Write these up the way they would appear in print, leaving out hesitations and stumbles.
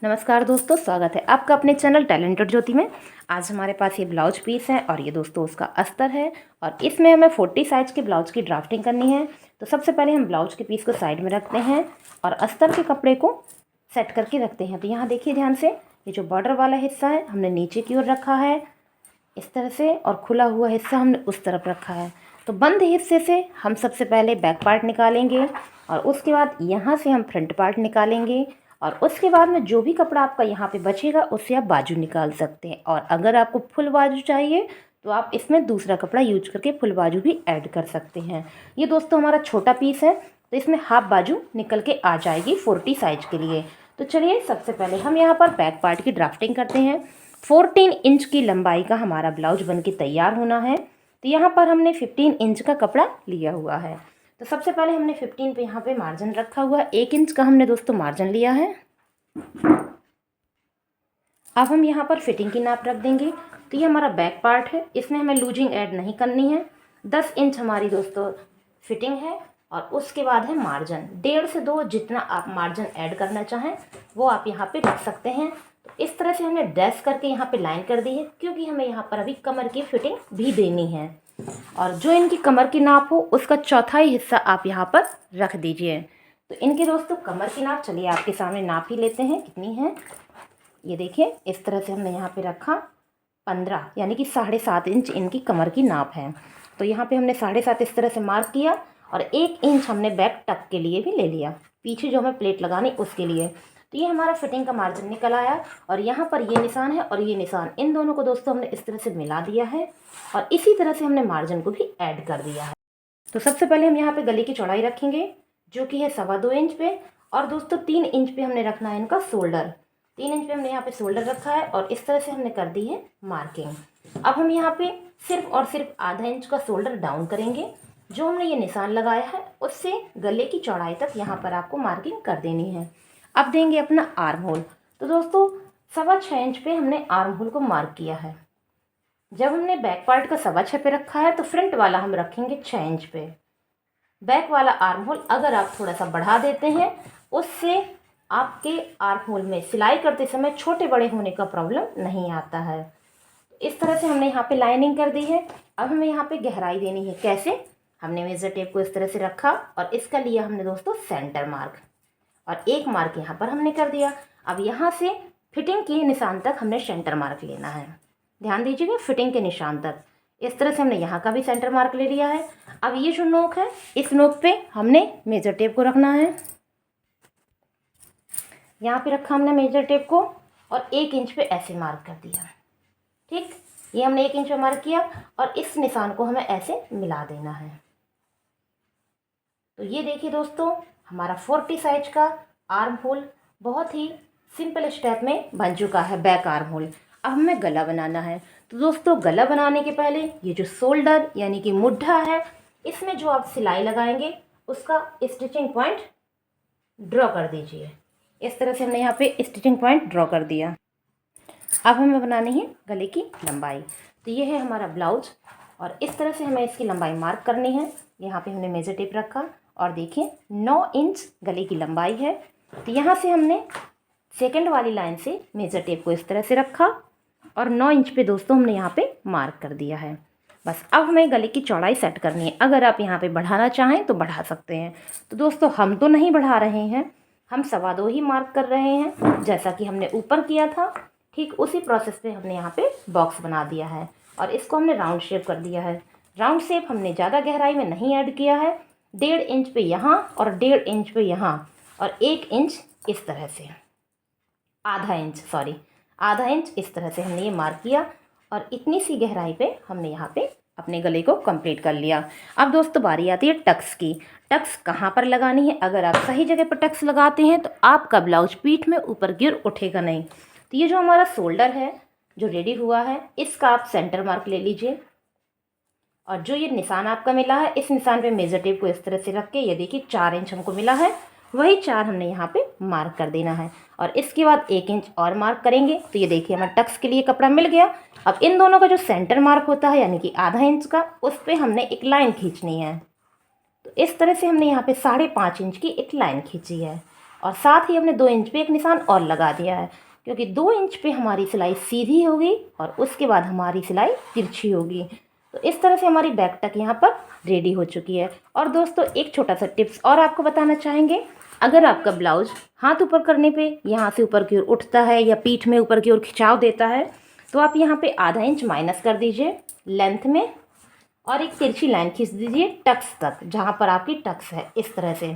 नमस्कार दोस्तों, स्वागत है आपका अपने चैनल टैलेंटेड ज्योति में। आज हमारे पास ये ब्लाउज पीस है और ये दोस्तों उसका अस्तर है और इसमें हमें 40 साइज के ब्लाउज की ड्राफ्टिंग करनी है। तो सबसे पहले हम ब्लाउज के पीस को साइड में रखते हैं और अस्तर के कपड़े को सेट करके रखते हैं। तो यहाँ देखिए ध्यान से, ये जो बॉर्डर वाला हिस्सा है हमने नीचे की ओर रखा है इस तरह से और खुला हुआ हिस्सा हमने उस तरफ रखा है। तो बंद हिस्से से हम सबसे पहले बैक पार्ट निकालेंगे और उसके बाद यहाँ से हम फ्रंट पार्ट निकालेंगे और उसके बाद में जो भी कपड़ा आपका यहाँ पे बचेगा उससे आप बाजू निकाल सकते हैं। और अगर आपको फुल बाजू चाहिए तो आप इसमें दूसरा कपड़ा यूज करके फुल बाजू भी ऐड कर सकते हैं। ये दोस्तों हमारा छोटा पीस है तो इसमें हाफ बाजू निकल के आ जाएगी 40 साइज के लिए। तो चलिए सबसे पहले हम यहाँ पर बैक पार्ट की ड्राफ्टिंग करते हैं। 14 इंच की लंबाई का हमारा ब्लाउज बन के तैयार होना है। तो यहाँ पर हमने 15 इंच का कपड़ा लिया हुआ है। तो सबसे पहले हमने 15 पे यहाँ पे मार्जिन रखा हुआ है। 1 इंच का हमने दोस्तों मार्जिन लिया है। अब हम यहाँ पर फिटिंग की नाप रख देंगे। तो ये हमारा बैक पार्ट है, इसमें हमें लूजिंग ऐड नहीं करनी है। 10 इंच हमारी दोस्तों फिटिंग है और उसके बाद है मार्जिन 1.5 से 2, जितना आप मार्जिन ऐड करना चाहें वो आप यहाँ पे रख सकते हैं। तो इस तरह से हमने डैश करके यहाँ पे लाइन कर दी है क्योंकि हमें यहाँ पर अभी कमर की फिटिंग भी देनी है और जो इनकी कमर की नाप हो उसका चौथाई हिस्सा आप यहाँ पर रख दीजिए। तो इनके दोस्तों कमर की नाप चलिए आपके सामने नाप ही लेते हैं कितनी है। ये देखिए इस तरह से हमने यहाँ पे रखा 15 यानी कि 7.5 इंच इनकी कमर की नाप है। तो यहाँ पे हमने 7.5 इस तरह से मार्क किया और 1 इंच हमने बैक टक के लिए भी ले लिया, पीछे जो हमें प्लेट लगानी उसके लिए। तो ये हमारा फिटिंग का मार्जिन निकल आया और यहाँ पर ये निशान है और ये निशान, इन दोनों को दोस्तों हमने इस तरह से मिला दिया है और इसी तरह से हमने मार्जिन को भी ऐड कर दिया है। तो सबसे पहले हम यहाँ पे गले की चौड़ाई रखेंगे जो कि है 2.25 इंच पे और दोस्तों 3 इंच पे हमने रखना है इनका शोल्डर। 3 इंच पे हमने यहाँ पे शोल्डर रखा है और इस तरह से हमने कर दी है मार्किंग। अब हम यहाँ पे सिर्फ और सिर्फ आधा इंच का शोल्डर डाउन करेंगे। जो हमने ये निशान लगाया है उससे गले की चौड़ाई तक यहाँ पर आपको मार्किंग कर देनी है। अब देंगे अपना आर्म होल। तो दोस्तों 6.25 इंच पे हमने आर्म होल को मार्क किया है। जब हमने बैक पार्ट का 6.25 पे रखा है तो फ्रंट वाला हम रखेंगे 6 इंच पे। बैक वाला आर्म होल अगर आप थोड़ा सा बढ़ा देते हैं उससे आपके आर्म होल में सिलाई करते समय छोटे बड़े होने का प्रॉब्लम नहीं आता है। इस तरह से हमने यहाँ पे लाइनिंग कर दी है। अब हमें यहाँ पे गहराई देनी है। कैसे? हमने मेजर टेप को इस तरह से रखा और इसका लिया हमने दोस्तों सेंटर मार्क और एक मार्क यहाँ पर हमने कर दिया। अब यहाँ से फिटिंग के निशान तक हमने सेंटर मार्क लेना है। ध्यान दीजिएगा, फिटिंग के निशान तक इस तरह से हमने यहाँ का भी सेंटर मार्क ले लिया है। अब ये जो नोक है इस नोक पे हमने मेजर टेप को रखना है। यहाँ पे रखा हमने मेजर टेप को और 1 इंच पे ऐसे मार्क कर दिया। ठीक, ये हमने 1 इंच पे मार्क किया और इस निशान को हमें ऐसे मिला देना है। तो ये देखिए दोस्तों हमारा 40 साइज का आर्म होल बहुत ही सिंपल स्टेप में बन चुका है, बैक आर्म होल। अब हमें गला बनाना है। तो दोस्तों गला बनाने के पहले ये जो शोल्डर यानी कि मुड्ढा है इसमें जो आप सिलाई लगाएंगे उसका स्टिचिंग पॉइंट ड्रॉ कर दीजिए। इस तरह से हमने यहाँ पे स्टिचिंग पॉइंट ड्रॉ कर दिया। अब हमें बनानी है गले की लंबाई। तो ये है हमारा ब्लाउज और इस तरह से हमें इसकी लंबाई मार्क करनी है। यहाँ पे हमने मेजर टेप रखा और देखिए 9 इंच गले की लंबाई है। तो यहाँ से हमने सेकंड वाली लाइन से मेजर टेप को इस तरह से रखा और 9 इंच पे दोस्तों हमने यहाँ पे मार्क कर दिया है। बस अब हमें गले की चौड़ाई सेट करनी है। अगर आप यहाँ पे बढ़ाना चाहें तो बढ़ा सकते हैं। तो दोस्तों हम तो नहीं बढ़ा रहे हैं, हम 2.25 ही मार्क कर रहे हैं जैसा कि हमने ऊपर किया था। ठीक उसी प्रोसेस पे हमने यहाँ पे बॉक्स बना दिया है और इसको हमने राउंड शेप कर दिया है। राउंड शेप हमने ज़्यादा गहराई में नहीं ऐड किया है। 1.5 इंच पे यहाँ और 1.5 इंच पे यहाँ और 1 इंच इस तरह से, आधा इंच इस तरह से हमने ये मार्क किया और इतनी सी गहराई पे हमने यहाँ पे अपने गले को कंप्लीट कर लिया। अब दोस्तों बारी आती है टक्स की। टक्स कहाँ पर लगानी है? अगर आप सही जगह पर टक्स लगाते हैं तो आपका ब्लाउज पीठ में ऊपर की ओर उठेगा नहीं। तो ये जो हमारा शोल्डर है जो रेडी हुआ है इसका आप सेंटर मार्क ले लीजिए और जो ये निशान आपका मिला है इस निशान पे मेजर टेप को इस तरह से रख के, ये देखिए 4 इंच हमको मिला है, वही 4 हमने यहाँ पे मार्क कर देना है और इसके बाद 1 इंच और मार्क करेंगे। तो ये देखिए हमारा टक्स के लिए कपड़ा मिल गया। अब इन दोनों का जो सेंटर मार्क होता है यानी कि आधा इंच का, उस पर हमने एक लाइन खींचनी है। तो इस तरह से हमने यहाँ पे 5.5 इंच की एक लाइन खींची है। और साथ ही हमने 2 इंच पे एक निशान और लगा दिया है, क्योंकि 2 इंच पे हमारी सिलाई सीधी होगी और उसके बाद हमारी सिलाई तिरछी होगी। तो इस तरह से हमारी बैक टक यहाँ पर रेडी हो चुकी है। और दोस्तों एक छोटा सा टिप्स और आपको बताना चाहेंगे, अगर आपका ब्लाउज हाथ ऊपर करने पे यहाँ से ऊपर की ओर उठता है या पीठ में ऊपर की ओर खिंचाव देता है, तो आप यहाँ पे आधा इंच माइनस कर दीजिए लेंथ में और एक तिरछी लाइन खींच दीजिए टक्स तक, जहाँ पर आपकी टक्स है इस तरह से,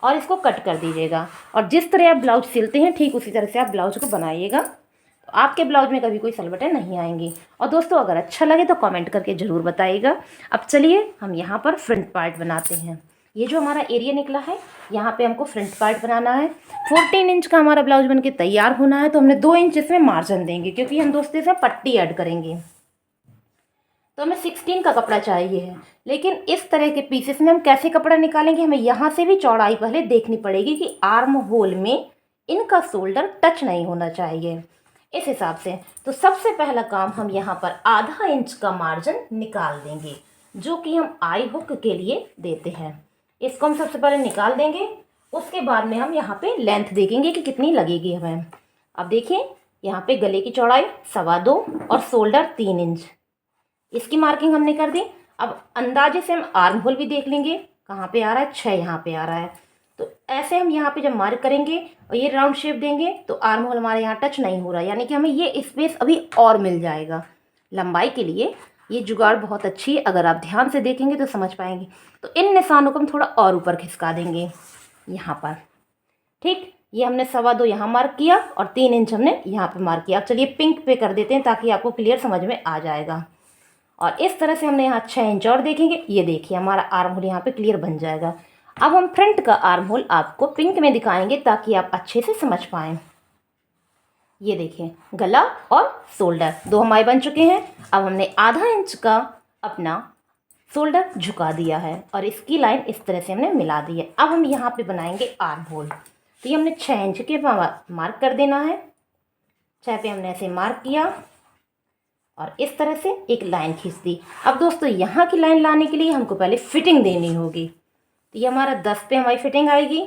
और इसको कट कर दीजिएगा। और जिस तरह आप ब्लाउज सिलते हैं ठीक उसी तरह से आप ब्लाउज को बनाइएगा, तो आपके ब्लाउज में कभी कोई सलवटें नहीं आएंगी। और दोस्तों अगर अच्छा लगे तो कमेंट करके ज़रूर बताइएगा। अब चलिए हम यहाँ पर फ्रंट पार्ट बनाते हैं। ये जो हमारा एरिया निकला है यहाँ पे हमको फ्रंट पार्ट बनाना है। 14 इंच का हमारा ब्लाउज बनके तैयार होना है, तो हमने 2 इंच इसमें मार्जिन देंगे, क्योंकि हम दोस्तों इसमें पट्टी ऐड करेंगे। तो हमें 16 का कपड़ा चाहिए है, लेकिन इस तरह के पीसेस में हम कैसे कपड़ा निकालेंगे, हमें यहाँ से भी चौड़ाई पहले देखनी पड़ेगी कि आर्म होल में इनका शोल्डर टच नहीं होना चाहिए, इस हिसाब से। तो सबसे पहला काम हम यहाँ पर आधा इंच का मार्जिन निकाल देंगे, जो कि हम आई हुक के लिए देते हैं। इसको हम सबसे पहले निकाल देंगे, उसके बाद में हम यहाँ पे लेंथ देखेंगे कि कितनी लगेगी हमें। अब देखिए यहाँ पे गले की चौड़ाई 2.25 और शोल्डर 3 इंच, इसकी मार्किंग हमने कर दी। अब अंदाजे से हम आर्म होल भी देख लेंगे, कहाँ पे आ रहा है, 6 यहाँ पे आ रहा है। तो ऐसे हम यहाँ पे जब मार्क करेंगे और ये राउंड शेप देंगे तो आर्म होल हमारे यहाँ टच नहीं हो रहा, यानी कि हमें ये स्पेस अभी और मिल जाएगा। लंबाई के लिए ये जुगाड़ बहुत अच्छी है, अगर आप ध्यान से देखेंगे तो समझ पाएंगे। तो इन निशानों को हम थोड़ा और ऊपर खिसका देंगे यहाँ पर, ठीक। ये हमने 2.25 यहाँ मार्क किया और 3 इंच हमने यहाँ पे मार्क किया। अब चलिए पिंक पे कर देते हैं ताकि आपको क्लियर समझ में आ जाएगा। और इस तरह से हमने यहाँ 6 इंच और देखेंगे, ये देखिए हमारा आर्म होल यहाँ पे क्लियर बन जाएगा। अब हम फ्रंट का आर्म होल आपको पिंक में दिखाएंगे ताकि आप अच्छे से समझ पाएँ। ये देखिए गला और शोल्डर 2 हमारे बन चुके हैं। अब हमने आधा इंच का अपना शोल्डर झुका दिया है और इसकी लाइन इस तरह से हमने मिला दी है। अब हम यहाँ पे बनाएंगे आर्म होल। तो ये हमने 6 इंच के मार्क कर देना है, 6 पे हमने ऐसे मार्क किया और इस तरह से एक लाइन खींच दी। अब दोस्तों यहाँ की लाइन लाने के लिए हमको पहले फिटिंग देनी होगी। तो ये हमारा 10 पे हमारी फिटिंग आएगी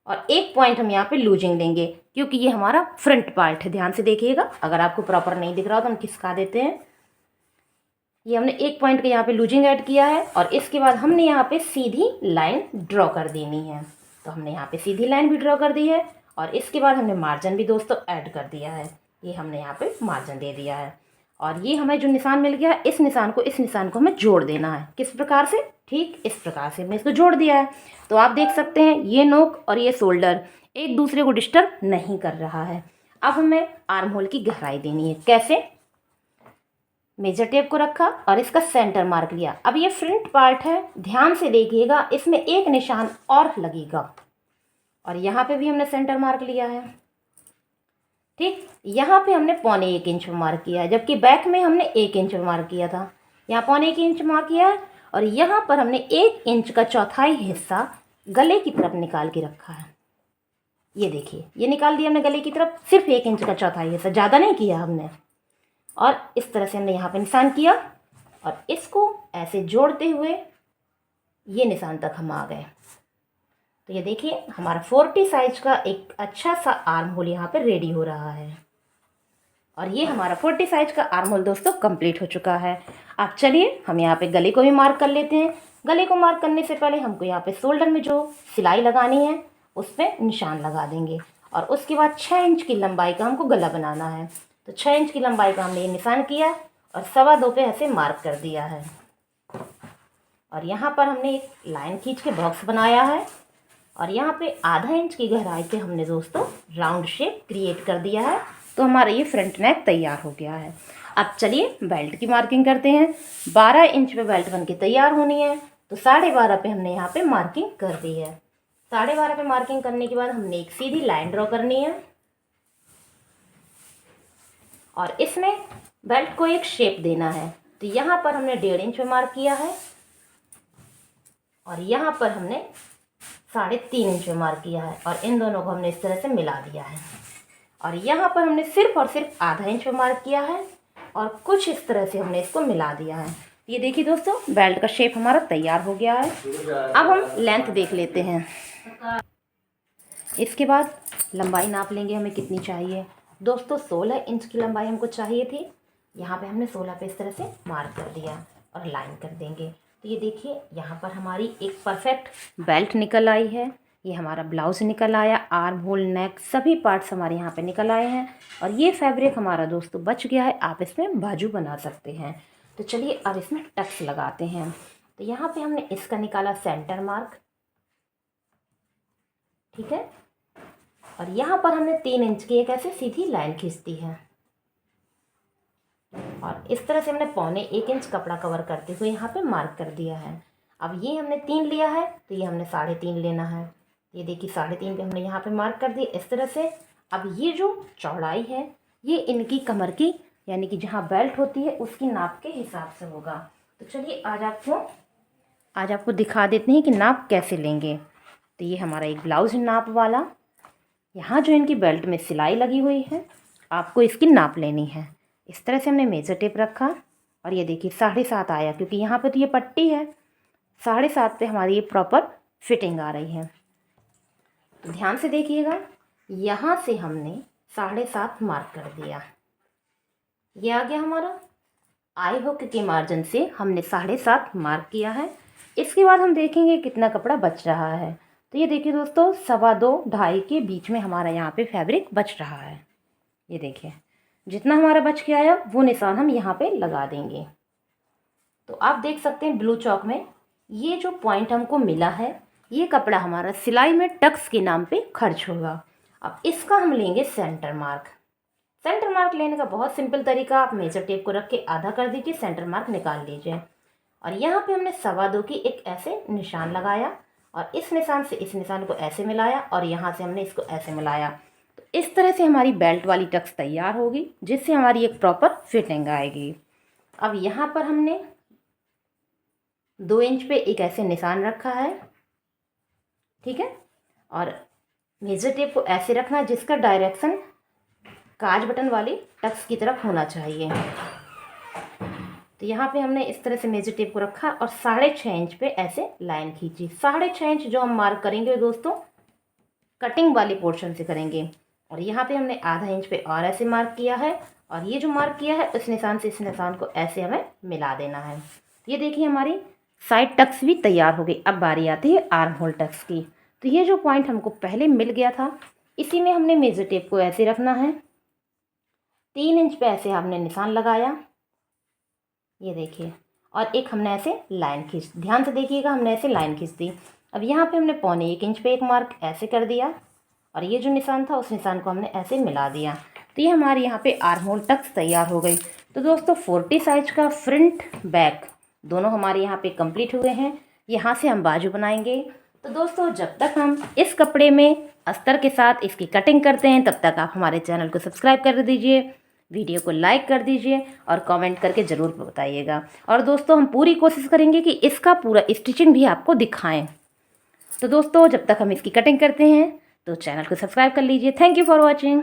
और 1 पॉइंट हम यहाँ पे लूजिंग देंगे, क्योंकि ये हमारा फ्रंट पार्ट है। ध्यान से देखिएगा, अगर आपको प्रॉपर नहीं दिख रहा हो तो हम खिसका देते हैं। ये हमने 1 पॉइंट के यहाँ पे लूजिंग ऐड किया है और इसके बाद हमने यहाँ पे सीधी लाइन ड्रॉ कर देनी है। तो हमने यहाँ पे सीधी लाइन भी ड्रॉ कर दी है और इसके बाद हमने मार्जिन भी दोस्तों ऐड कर दिया है। ये हमने यहाँ पे मार्जिन दे दिया है और ये हमें जो निशान मिल गया है, इस निशान को हमें जोड़ देना है। किस प्रकार से, ठीक इस प्रकार से हमने इसको जोड़ दिया है। तो आप देख सकते हैं ये नोक और ये शोल्डर एक दूसरे को डिस्टर्ब नहीं कर रहा है। अब हमें आर्म होल की गहराई देनी है। कैसे, मेजर टेप को रखा और इसका सेंटर मार्क लिया। अब ये फ्रंट पार्ट है, ध्यान से देखिएगा, इसमें एक निशान और लगेगा और यहाँ पे भी हमने सेंटर मार्क लिया है, ठीक। यहाँ पे हमने 1.25 इंच मार्क किया है, जबकि बैक में हमने 1 इंच मार्क किया था। यहाँ 1.25 इंच मार्क किया है और यहाँ पर हमने 1 इंच का चौथाई हिस्सा गले की तरफ निकाल के रखा है। ये देखिए, ये निकाल दिया हमने गले की तरफ, सिर्फ 1 इंच का चौथाई हिस्सा, ज़्यादा नहीं किया हमने। और इस तरह से हमने यहाँ पे निशान किया और इसको ऐसे जोड़ते हुए ये निशान तक हम आ गए। तो ये देखिए हमारा 40 साइज का एक अच्छा सा आर्म होल यहाँ पे रेडी हो रहा है और ये हमारा 40 साइज का आर्म होल दोस्तों कंप्लीट हो चुका है। अब चलिए हम यहाँ पे गले को भी मार्क कर लेते हैं। गले को मार्क करने से पहले हमको यहाँ पे शोल्डर में जो सिलाई लगानी है उस पर निशान लगा देंगे और उसके बाद 6 इंच की लंबाई का हमको गला बनाना है। तो 6 इंच की लंबाई का हमने ये निशान किया और 2.25 पे ऐसे मार्क कर दिया है और यहाँ पर हमने एक लाइन खींच के बॉक्स बनाया है और यहाँ पे आधा इंच की गहराई पे हमने दोस्तों राउंड शेप क्रिएट कर दिया है। तो हमारा ये फ्रंट नेक तैयार हो गया है। अब चलिए बेल्ट की मार्किंग करते हैं। 12 इंच पे बेल्ट बन के तैयार होनी है, तो 12.5 पे हमने यहाँ पे मार्किंग कर दी है। 12.5 पे मार्किंग करने के बाद हमने एक सीधी लाइन ड्रॉ करनी है और इसमें बेल्ट को एक शेप देना है। तो यहाँ पर हमने 1.5 इंच पे मार्क किया है और यहाँ पर हमने 3.5 इंच पे मार्क किया है और इन दोनों को हमने इस तरह से मिला दिया है और यहाँ पर हमने सिर्फ और सिर्फ आधा इंच पे मार्क किया है और कुछ इस तरह से हमने इसको मिला दिया है। ये देखिए दोस्तों, बेल्ट का शेप हमारा तैयार हो गया है। अब हम लेंथ देख लेते हैं। इसके बाद लंबाई नाप लेंगे हमें कितनी चाहिए। दोस्तों 16 इंच की लंबाई हमको चाहिए थी। यहाँ पे हमने 16 पे इस तरह से मार्क कर दिया और लाइन कर देंगे। तो ये देखिए यहाँ पर हमारी एक परफेक्ट बेल्ट निकल आई है। ये हमारा ब्लाउज़ निकल आया, आर्म होल, नेक सभी पार्ट्स हमारे यहाँ पे निकल आए हैं। और ये फैब्रिक हमारा दोस्तों बच गया है, आप इसमें बाजू बना सकते हैं। तो चलिए अब इसमें टक्स लगाते हैं। तो यहाँ पे हमने इसका निकाला सेंटर मार्क, ठीक है। और यहाँ पर हमने 3 इंच की एक ऐसे सीधी लाइन खींच दी है और इस तरह से हमने 1.25 इंच कपड़ा कवर करते हुए यहाँ पे मार्क कर दिया है। अब ये हमने 3 लिया है तो ये हमने 3.5 लेना है। ये देखिए 3.5 पे हमने यहाँ पे मार्क कर दिया इस तरह से। अब ये जो चौड़ाई है ये इनकी कमर की यानी कि जहाँ बेल्ट होती है उसकी नाप के हिसाब से होगा। तो चलिए आज आपको दिखा देते हैं कि नाप कैसे लेंगे। तो ये हमारा एक ब्लाउज नाप वाला, यहाँ जो इनकी बेल्ट में सिलाई लगी हुई है आपको इसकी नाप लेनी है। इस तरह से हमने मेजर टेप रखा और ये देखिए 7.5 आया, क्योंकि यहाँ पे तो ये पट्टी है। 7.5 पे हमारी ये प्रॉपर फिटिंग आ रही है। तो ध्यान से देखिएगा, यहाँ से हमने 7.5 मार्क कर दिया, ये आ गया हमारा। आई हुक के मार्जिन से हमने 7.5 मार्क किया है। इसके बाद हम देखेंगे कितना कपड़ा बच रहा है। तो ये देखिए दोस्तों 2.25 2.5 के बीच में हमारा यहाँ पे फैब्रिक बच रहा है। ये देखिए जितना हमारा बच के आया वो निशान हम यहाँ पे लगा देंगे। तो आप देख सकते हैं ब्लू चौक में ये जो पॉइंट हमको मिला है ये कपड़ा हमारा सिलाई में टक्स के नाम पे खर्च होगा। अब इसका हम लेंगे सेंटर मार्क। सेंटर मार्क लेने का बहुत सिंपल तरीका, आप मेजर टेप को रख के आधा कर दीजिए, सेंटर मार्क निकाल लीजिए। और यहाँ पे हमने 2.25 की एक ऐसे निशान लगाया और इस निशान से इस निशान को ऐसे मिलाया और यहाँ से हमने इसको ऐसे मिलाया। तो इस तरह से हमारी बेल्ट वाली टक्स तैयार होगी, जिससे हमारी एक प्रॉपर फिटिंग आएगी। अब यहाँ पर हमने 2 इंच पे एक ऐसे निशान रखा है, ठीक है। और मेजर टेप को ऐसे रखना जिसका डायरेक्शन काज बटन वाली टक्स की तरफ होना चाहिए। तो यहाँ पे हमने इस तरह से मेजर टेप को रखा और 6.5 इंच पे ऐसे लाइन खींची। 6.5 इंच जो हम मार्क करेंगे दोस्तों कटिंग वाले पोर्शन से करेंगे। और यहाँ पे हमने आधा इंच पे और ऐसे मार्क किया है और ये जो मार्क किया है उस निशान से इस निशान को ऐसे हमें मिला देना है। ये देखिए हमारी साइड टक्स भी तैयार हो गई। अब बारी आती है आर्म होल टक्स की। तो ये जो पॉइंट हमको पहले मिल गया था इसी में हमने मेजर टेप को ऐसे रखना है। 3 इंच पे ऐसे हमने निशान लगाया, ये देखिए, और एक हमने ऐसे लाइन खींच, ध्यान से देखिएगा, हमने ऐसे लाइन खींच दी। अब यहाँ पे हमने 1.25 इंच पे एक मार्क ऐसे कर दिया और ये जो निशान था उस निशान को हमने ऐसे मिला दिया। तो ये हमारे यहाँ पे आर्म होल टक्स तैयार हो गई। तो दोस्तों 40 साइज का फ्रंट बैक दोनों हमारे यहाँ पे कंप्लीट हुए हैं। यहाँ से हम बाजू बनाएंगे। तो दोस्तों जब तक हम इस कपड़े में अस्तर के साथ इसकी कटिंग करते हैं तब तक आप हमारे चैनल को सब्सक्राइब कर दीजिए, वीडियो को लाइक कर दीजिए और कमेंट करके ज़रूर बताइएगा। और दोस्तों हम पूरी कोशिश करेंगे कि इसका पूरा स्टिचिंग भी आपको दिखाएं। तो दोस्तों जब तक हम इसकी कटिंग करते हैं तो चैनल को सब्सक्राइब कर लीजिए। Thank you for watching.